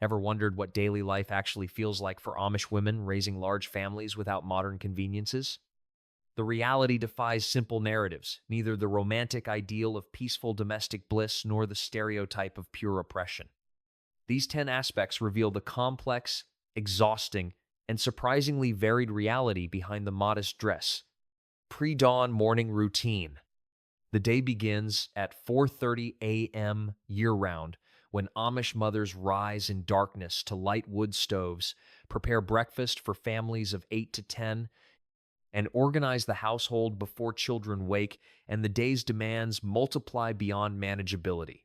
Ever wondered what daily life actually feels like for Amish women raising large families without modern conveniences? The reality defies simple narratives, neither the romantic ideal of peaceful domestic bliss nor the stereotype of pure oppression. These 10 aspects reveal the complex, exhausting, and surprisingly varied reality behind the modest dress. Pre-dawn morning routine. The day begins at 4:30 a.m. year-round when Amish mothers rise in darkness to light wood stoves, prepare breakfast for families of 8 to 10, and organize the household before children wake and the day's demands multiply beyond manageability.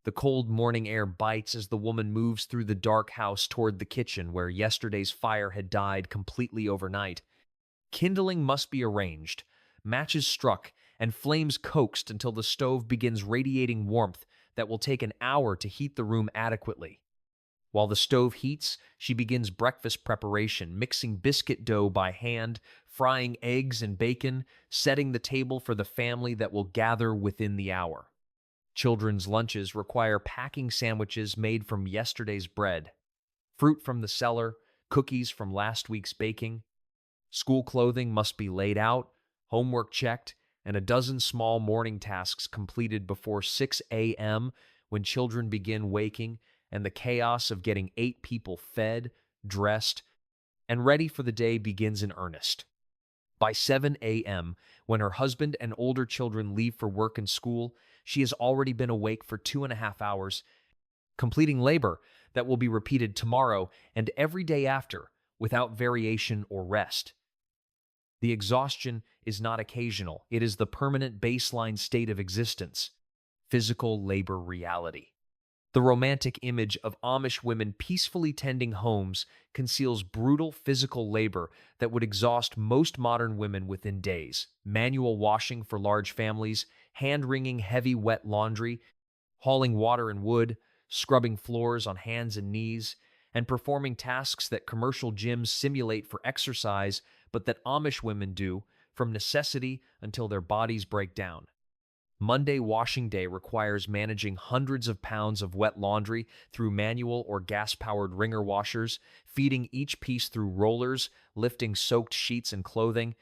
The cold morning air bites as the woman moves through the dark house toward the kitchen where yesterday's fire had died completely overnight. Kindling must be arranged, matches struck, and flames coaxed until the stove begins radiating warmth that will take an hour to heat the room adequately. While the stove heats, she begins breakfast preparation, mixing biscuit dough by hand, frying eggs and bacon, setting the table for the family that will gather within the hour. Children's lunches require packing sandwiches made from yesterday's bread, fruit from the cellar, cookies from last week's baking. School clothing must be laid out, homework checked, and a dozen small morning tasks completed before 6 a.m. when children begin waking and the chaos of getting 8 people fed, dressed, and ready for the day begins in earnest. By 7 a.m., when her husband and older children leave for work and school, she has already been awake for 2.5 hours, completing labor that will be repeated tomorrow and every day after without variation or rest. The exhaustion is not occasional, it is the permanent baseline state of existence, physical labor reality. The romantic image of Amish women peacefully tending homes conceals brutal physical labor that would exhaust most modern women within days. Manual washing for large families, hand-wringing heavy wet laundry, hauling water and wood, scrubbing floors on hands and knees, and performing tasks that commercial gyms simulate for exercise but that Amish women do from necessity until their bodies break down. Monday washing day requires managing hundreds of pounds of wet laundry through manual or gas-powered wringer washers, feeding each piece through rollers, lifting soaked sheets and clothing,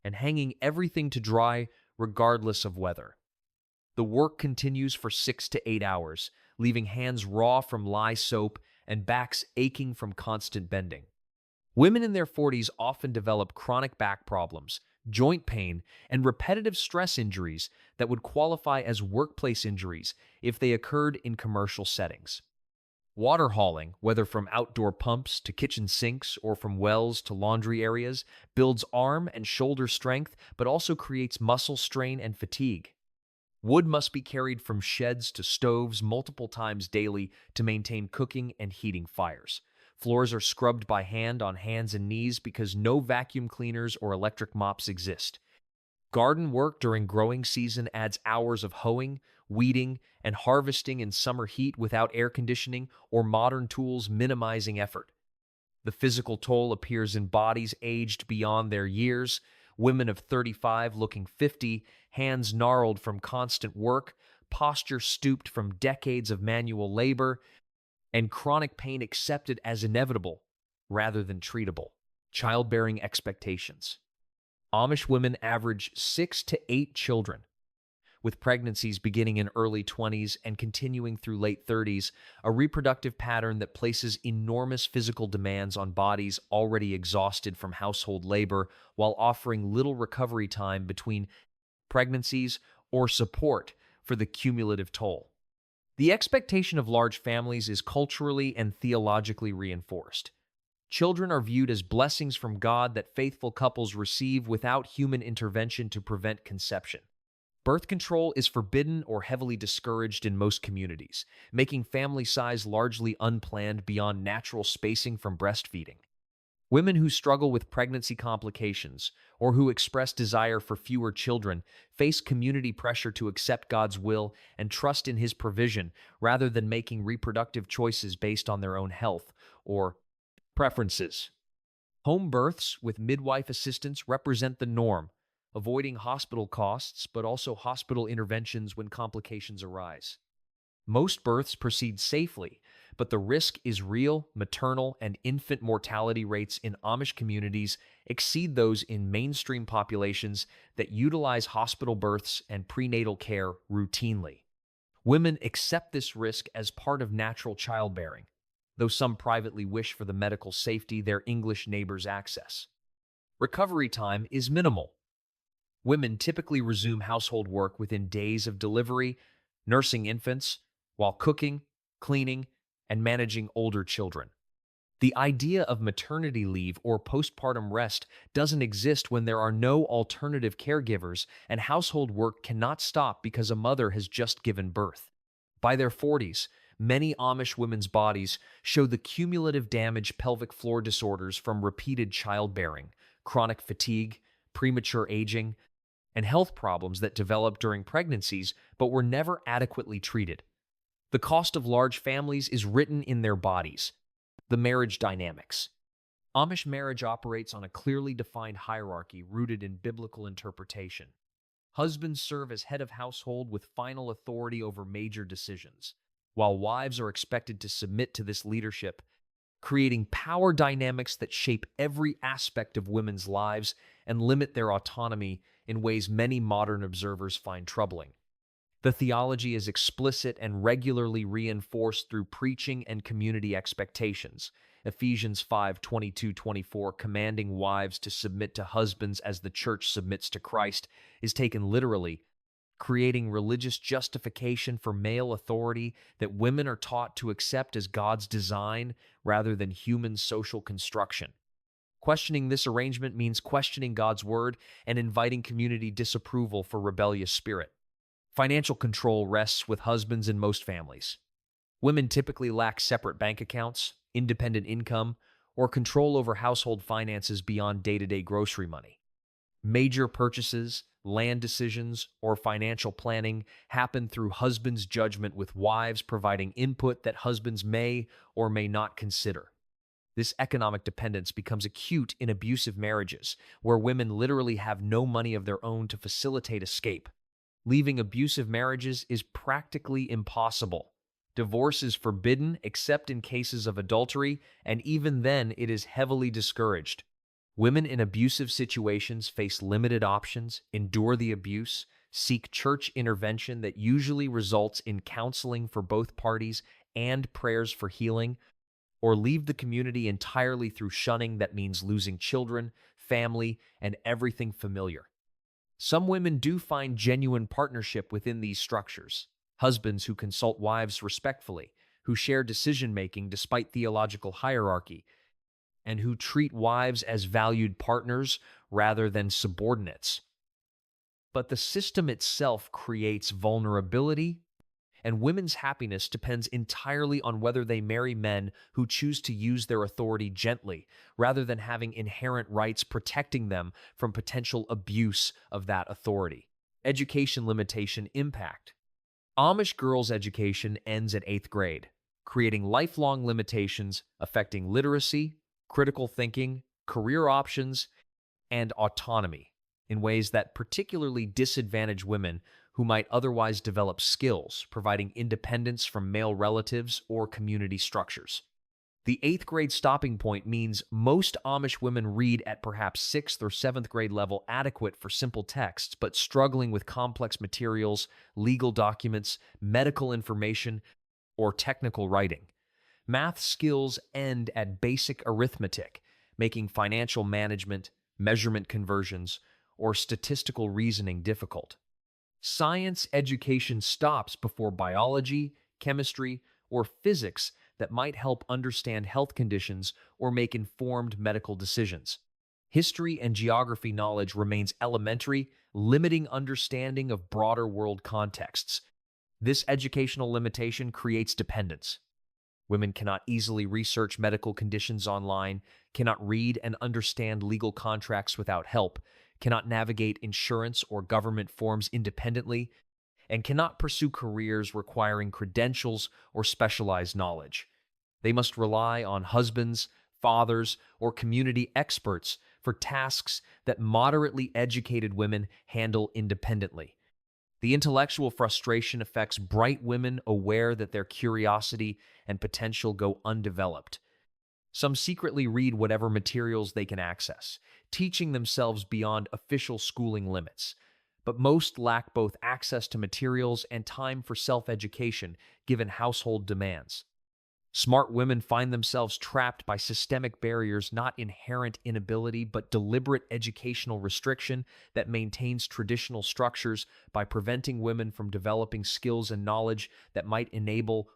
and hanging everything to dry regardless of weather. The work continues for 6 to 8 hours, leaving hands raw from lye soap and backs aching from constant bending. Women in their 40s often develop chronic back problems, joint pain, and repetitive stress injuries that would qualify as workplace injuries if they occurred in commercial settings. Water hauling, whether from outdoor pumps to kitchen sinks or from wells to laundry areas, builds arm and shoulder strength but also creates muscle strain and fatigue. Wood must be carried from sheds to stoves multiple times daily to maintain cooking and heating fires. Floors are scrubbed by hand on hands and knees because no vacuum cleaners or electric mops exist. Garden work during growing season adds hours of hoeing, weeding, and harvesting in summer heat without air conditioning or modern tools minimizing effort. The physical toll appears in bodies aged beyond their years, women of 35 looking 50, hands gnarled from constant work, posture stooped from decades of manual labor, and chronic pain accepted as inevitable rather than treatable. Childbearing expectations. Amish women average 6 to 8 children, with pregnancies beginning in early 20s and continuing through late 30s, a reproductive pattern that places enormous physical demands on bodies already exhausted from household labor while offering little recovery time between pregnancies or support for the cumulative toll. The expectation of large families is culturally and theologically reinforced. Children are viewed as blessings from God that faithful couples receive without human intervention to prevent conception. Birth control is forbidden or heavily discouraged in most communities, making family size largely unplanned beyond natural spacing from breastfeeding. Women who struggle with pregnancy complications or who express desire for fewer children face community pressure to accept God's will and trust in His provision rather than making reproductive choices based on their own health or preferences. Home births with midwife assistance represent the norm, avoiding hospital costs but also hospital interventions when complications arise. Most births proceed safely, but the risk is real. Maternal and infant mortality rates in Amish communities exceed those in mainstream populations that utilize hospital births and prenatal care routinely. Women accept this risk as part of natural childbearing, though some privately wish for the medical safety their English neighbors access. Recovery time is minimal. Women typically resume household work within days of delivery, nursing infants, while cooking, cleaning, and managing older children. The idea of maternity leave or postpartum rest doesn't exist when there are no alternative caregivers and household work cannot stop because a mother has just given birth. By their 40s, many Amish women's bodies show the cumulative damage pelvic floor disorders from repeated childbearing, chronic fatigue, premature aging, and health problems that develop during pregnancies but were never adequately treated. The cost of large families is written in their bodies. The marriage dynamics. Amish marriage operates on a clearly defined hierarchy rooted in biblical interpretation. Husbands serve as head of household with final authority over major decisions, while wives are expected to submit to this leadership, creating power dynamics that shape every aspect of women's lives and limit their autonomy in ways many modern observers find troubling. The theology is explicit and regularly reinforced through preaching and community expectations. Ephesians 5:22-24, commanding wives to submit to husbands as the church submits to Christ, is taken literally, creating religious justification for male authority that women are taught to accept as God's design rather than human social construction. Questioning this arrangement means questioning God's word and inviting community disapproval for rebellious spirit. Financial control rests with husbands in most families. Women typically lack separate bank accounts, independent income, or control over household finances beyond day-to-day grocery money. Major purchases, land decisions, or financial planning happen through husbands' judgment, with wives providing input that husbands may or may not consider. This economic dependence becomes acute in abusive marriages, where women literally have no money of their own to facilitate escape. Leaving abusive marriages is practically impossible. Divorce is forbidden except in cases of adultery, and even then it is heavily discouraged. Women in abusive situations face limited options, endure the abuse, seek church intervention that usually results in counseling for both parties and prayers for healing, or leave the community entirely through shunning that means losing children, family, and everything familiar. Some women do find genuine partnership within these structures. Husbands who consult wives respectfully, who share decision-making despite theological hierarchy, and who treat wives as valued partners rather than subordinates. But the system itself creates vulnerability, and women's happiness depends entirely on whether they marry men who choose to use their authority gently, rather than having inherent rights protecting them from potential abuse of that authority. Education limitation impact. Amish girls' education ends at 8th grade, creating lifelong limitations affecting literacy, critical thinking, career options, and autonomy in ways that particularly disadvantage women who might otherwise develop skills, providing independence from male relatives or community structures. The 8th grade stopping point means most Amish women read at perhaps 6th or 7th grade level, adequate for simple texts, but struggling with complex materials, legal documents, medical information, or technical writing. Math skills end at basic arithmetic, making financial management, measurement conversions, or statistical reasoning difficult. Science education stops before biology, chemistry, or physics that might help understand health conditions or make informed medical decisions. History and geography knowledge remains elementary, limiting understanding of broader world contexts. This educational limitation creates dependence. Women cannot easily research medical conditions online, cannot read and understand legal contracts without help, cannot navigate insurance or government forms independently, and cannot pursue careers requiring credentials or specialized knowledge. They must rely on husbands, fathers, or community experts for tasks that moderately educated women handle independently. The intellectual frustration affects bright women aware that their curiosity and potential go undeveloped. Some secretly read whatever materials they can access, teaching themselves beyond official schooling limits. But most lack both access to materials and time for self-education, given household demands. Smart women find themselves trapped by systemic barriers, not inherent inability, but deliberate educational restriction that maintains traditional structures by preventing women from developing skills and knowledge that might enable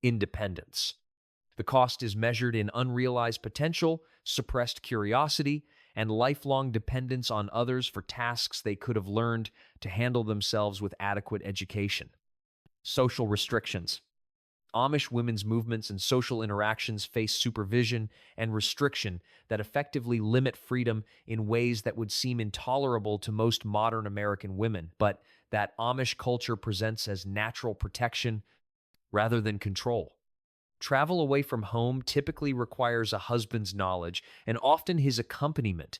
independence. The cost is measured in unrealized potential, suppressed curiosity, and lifelong dependence on others for tasks they could have learned to handle themselves with adequate education. Social restrictions. Amish women's movements and social interactions face supervision and restriction that effectively limit freedom in ways that would seem intolerable to most modern American women, but that Amish culture presents as natural protection rather than control. Travel away from home typically requires a husband's knowledge and often his accompaniment.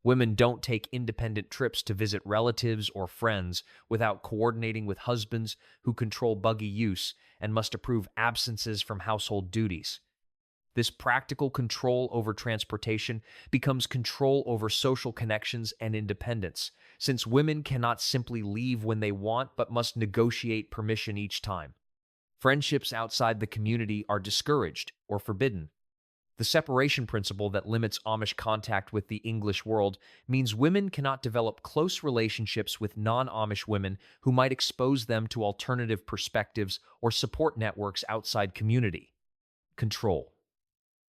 Women don't take independent trips to visit relatives or friends without coordinating with husbands who control buggy use and must approve absences from household duties. This practical control over transportation becomes control over social connections and independence, since women cannot simply leave when they want but must negotiate permission each time. Friendships outside the community are discouraged or forbidden. The separation principle that limits Amish contact with the English world means women cannot develop close relationships with non-Amish women who might expose them to alternative perspectives or support networks outside community. Control.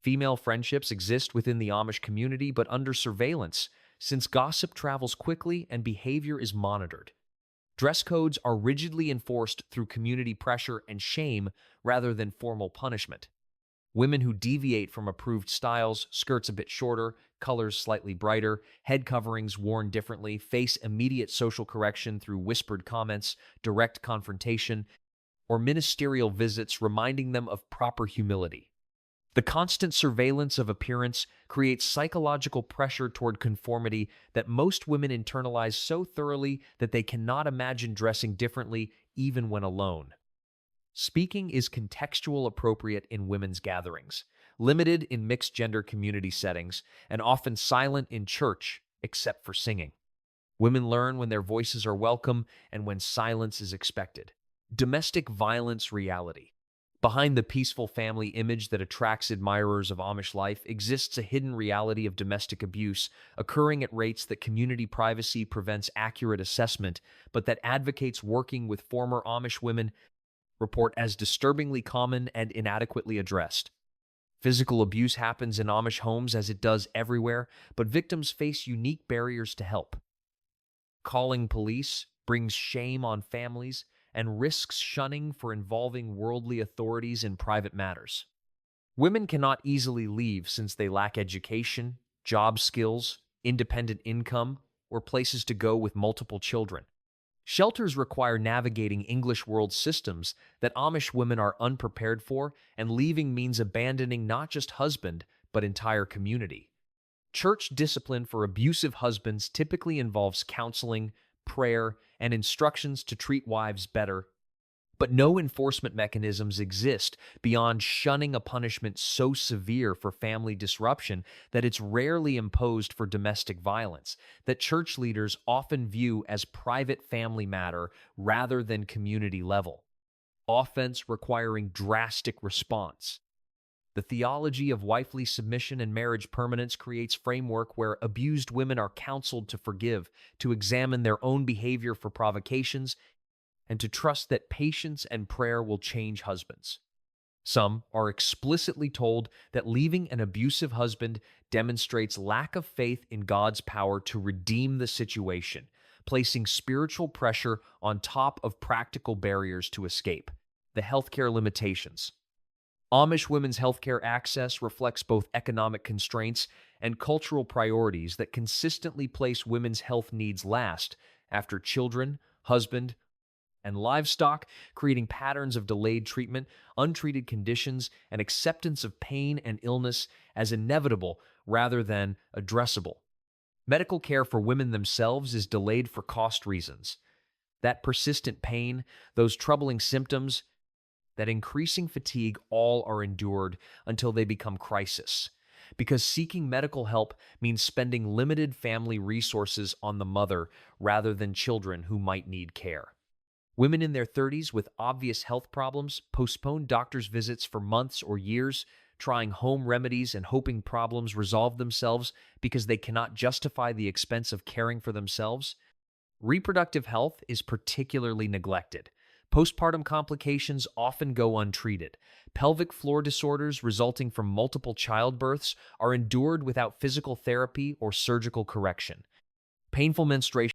Female friendships exist within the Amish community but under surveillance, since gossip travels quickly and behavior is monitored. Dress codes are rigidly enforced through community pressure and shame rather than formal punishment. Women who deviate from approved styles, skirts a bit shorter, colors slightly brighter, head coverings worn differently, face immediate social correction through whispered comments, direct confrontation, or ministerial visits reminding them of proper humility. The constant surveillance of appearance creates psychological pressure toward conformity that most women internalize so thoroughly that they cannot imagine dressing differently even when alone. Speaking is contextual appropriate in women's gatherings, limited in mixed-gender community settings, and often silent in church, except for singing. Women learn when their voices are welcome and when silence is expected. Domestic violence reality. Behind the peaceful family image that attracts admirers of Amish life exists a hidden reality of domestic abuse, occurring at rates that community privacy prevents accurate assessment, but that advocates working with former Amish women report as disturbingly common and inadequately addressed. Physical abuse happens in Amish homes as it does everywhere, but victims face unique barriers to help. Calling police brings shame on families and risks shunning for involving worldly authorities in private matters. Women cannot easily leave since they lack education, job skills, independent income, or places to go with multiple children. Shelters require navigating English world systems that Amish women are unprepared for, and leaving means abandoning not just husband, but entire community. Church discipline for abusive husbands typically involves counseling, prayer, and instructions to treat wives better, but no enforcement mechanisms exist beyond shunning a punishment so severe for family disruption that it's rarely imposed for domestic violence, that church leaders often view as private family matter rather than community level. Offense requiring drastic response. The theology of wifely submission and marriage permanence creates framework where abused women are counseled to forgive, to examine their own behavior for provocations, and to trust that patience and prayer will change husbands. Some are explicitly told that leaving an abusive husband demonstrates lack of faith in God's power to redeem the situation, placing spiritual pressure on top of practical barriers to escape. The healthcare limitations. Amish women's healthcare access reflects both economic constraints and cultural priorities that consistently place women's health needs last after children, husband, and livestock, creating patterns of delayed treatment, untreated conditions, and acceptance of pain and illness as inevitable rather than addressable. Medical care for women themselves is delayed for cost reasons. That persistent pain, those troubling symptoms, that increasing fatigue, all are endured until they become crisis. Because seeking medical help means spending limited family resources on the mother rather than children who might need care. Women in their 30s with obvious health problems postpone doctor's visits for months or years, trying home remedies and hoping problems resolve themselves because they cannot justify the expense of caring for themselves. Reproductive health is particularly neglected. Postpartum complications often go untreated. Pelvic floor disorders resulting from multiple childbirths are endured without physical therapy or surgical correction. Painful menstruation